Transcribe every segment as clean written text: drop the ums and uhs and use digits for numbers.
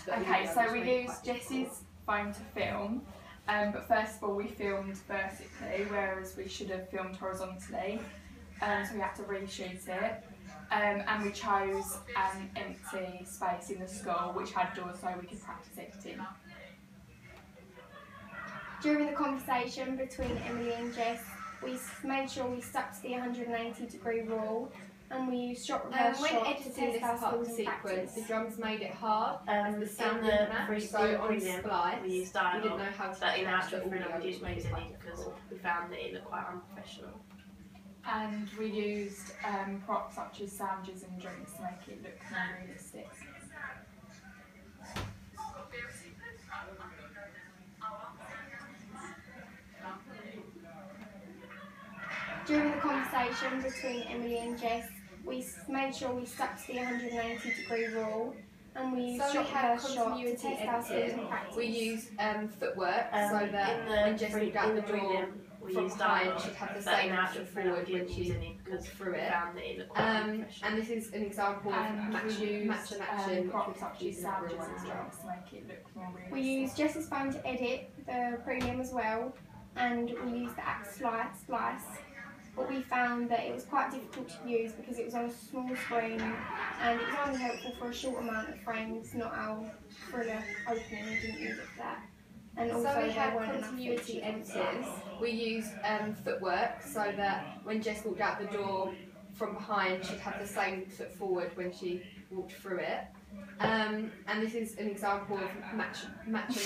Okay, so we used Jessie's phone to film, but first of all we filmed vertically, whereas we should have filmed horizontally, so we had to reshoot it, and we chose an empty space in the school which had doors so we could practice editing. During the conversation between Emily and Jess, we made sure we stuck to the 180-degree rule, and we used shot reverse when shot editing to test this our part of the skills in sequence, practice. the drums made it hard as the sound in the didn't match. So on prelim, Splice, we used we dialogue, didn't know how to but in match actual the thriller audio, we didn't which use was any quite because difficult. we found that it looked quite unprofessional. And we used props such as sandwiches and drinks to make it look more realistic. During the conversation between Emily and Jess, we made sure we stuck to the 180-degree rule, and we used So we shot had reverse shot to continuity test our skills in editing. practice. We used footwork so that when Jess walked out the door we from used behind, dialogue, she'd have the but same in action actual thriller forward we when didn't use she any because walked through we it. found that it looked quite unprofessional. And this is an example of And match we used and action, props which such as using a real sandwiches one and as well. drinks to make it look more realistic. We used Jess's phone to edit the prelim as well, and we used the axe splice, but we found that it was quite difficult to use because it was on a small screen and it was only helpful for a short amount of frames, not our thriller opening, we didn't use it for that. And also So we there had weren't enough continuity features on editors. Splice. We used footwork so that when Jess walked out the door from behind, she'd have the same foot forward when she walked through it. And this is an example of match and action.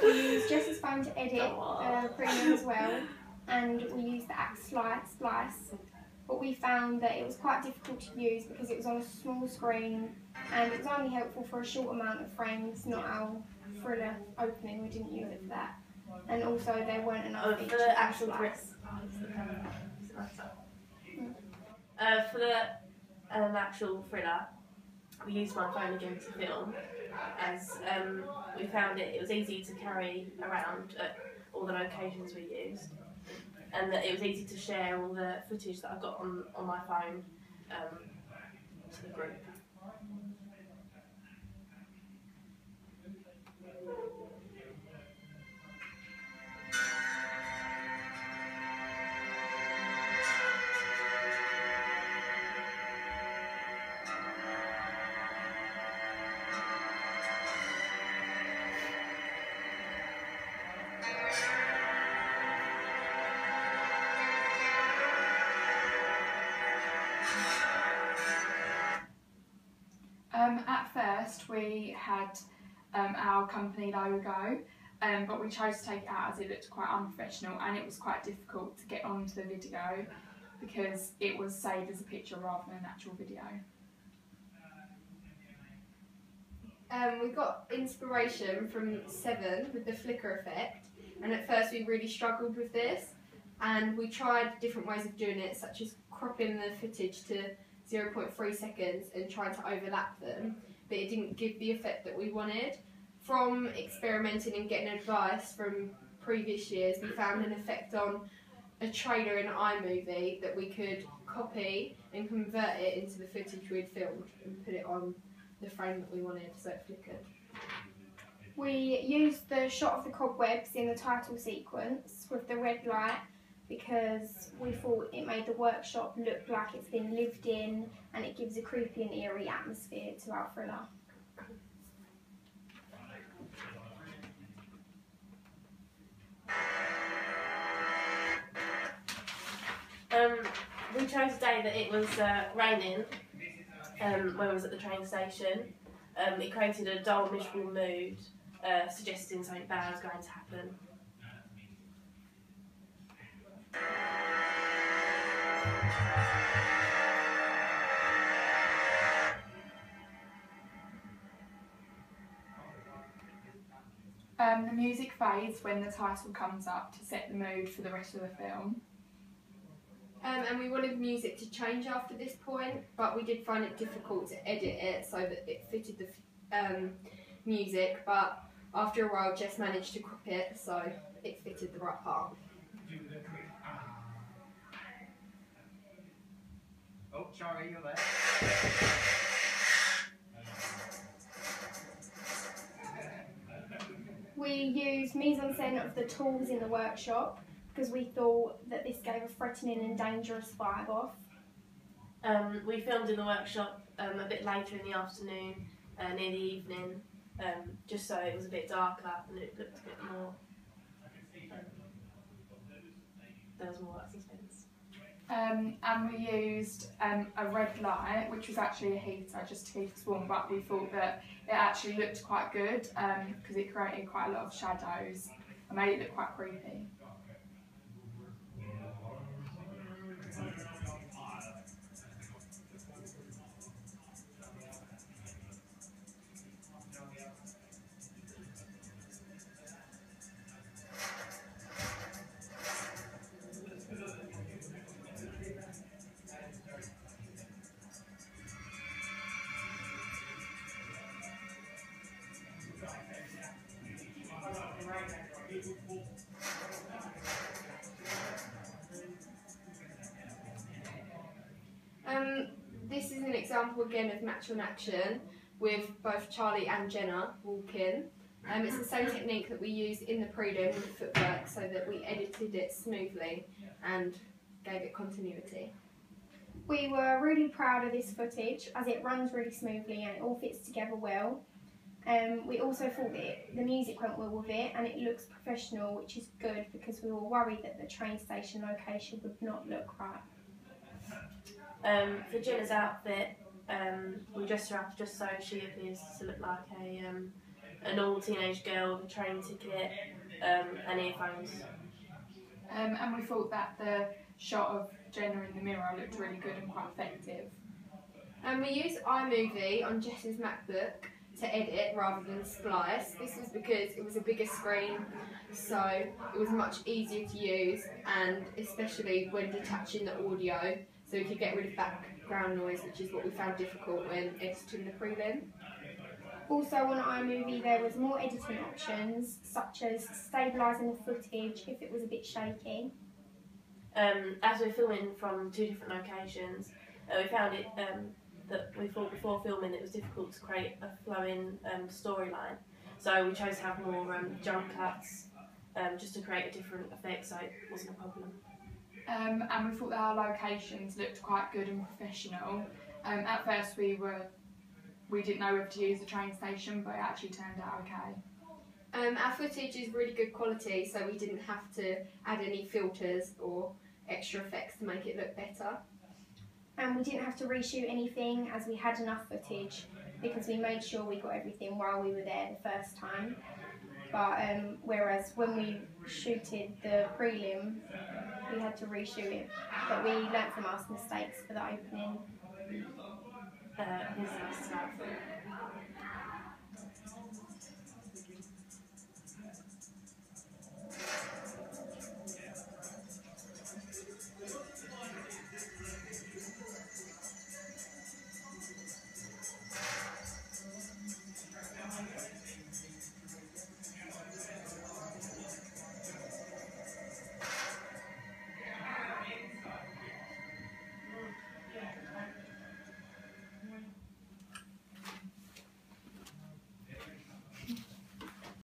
We used Jess's phone to edit the prelim as well, and we used the axe splice, but we found that it was quite difficult to use because it was on a small screen and it was only helpful for a short amount of frames, not our thriller opening, we didn't use it for that. And also there weren't enough features For the on actual Splice. for the actual thriller, we used my phone again to film, as we found it was easy to carry around at all the locations we used, and that it was easy to share all the footage that I got on my phone to the group. At first we had our company logo, but we chose to take it out as it looked quite unprofessional and it was quite difficult to get onto the video because it was saved as a picture rather than an actual video. We got inspiration from Seven with the flicker effect, and at first we really struggled with this, and we tried different ways of doing it, such as cropping the footage to 0.3 seconds and trying to overlap them, but it didn't give the effect that we wanted. From experimenting and getting advice from previous years, we found an effect on a trailer in iMovie that we could copy and convert it into the footage we'd filmed and put it on the frame that we wanted so it flickered. We used the shot of the cobwebs in the title sequence with the red light because we thought it made the workshop look like it's been lived in and it gives a creepy and eerie atmosphere to our thriller. We chose a day that it was raining when we was at the train station. It created a dull, miserable mood, suggesting something bad was going to happen. The music fades when the title comes up to set the mood for the rest of the film. And we wanted music to change after this point, but we did find it difficult to edit it so that it fitted the music, but after a while Jess managed to crop it so it fitted the right part. Oh, sorry, you're there. We used mise-en-scène of the tools in the workshop because we thought that this gave a threatening and dangerous vibe off. We filmed in the workshop a bit later in the afternoon, near the evening, just so it was a bit darker and it looked a bit more. There was more suspense. And we used a red light, which was actually a heater just to keep us warm, but we thought that it actually looked quite good because it created quite a lot of shadows and made it look quite creepy. This is an example again of match on action with both Charlie and Jenna walking. It's the same technique that we used in the prelim with footwork, so that we edited it smoothly and gave it continuity. We were really proud of this footage as it runs really smoothly and it all fits together well. We also thought that the music went well with it and it looks professional, which is good because we were worried that the train station location would not look right. For Jenna's outfit, we dressed her up just so she appears to look like a normal teenage girl with a train ticket and earphones. And we thought that the shot of Jenna in the mirror looked really good and quite effective. And we used iMovie on Jess's MacBook to edit rather than Splice. This was because it was a bigger screen, so it was much easier to use, and especially when detaching the audio, so we could get rid of background noise, which is what we found difficult when editing the prelim. Also on iMovie there was more editing options, such as stabilising the footage if it was a bit shaky. As we're filming from two different locations, we found it that we thought before filming it was difficult to create a flowing storyline. So we chose to have more jump cuts just to create a different effect, so it wasn't a problem. And we thought that our locations looked quite good and professional. At first we didn't know whether to use the train station, but it actually turned out okay. Our footage is really good quality, so we didn't have to add any filters or extra effects to make it look better. And we didn't have to reshoot anything as we had enough footage because we made sure we got everything while we were there the first time. But whereas when we shooted the prelim, we had to reshoot it. But we learnt from our mistakes for the opening. Here's the outfit.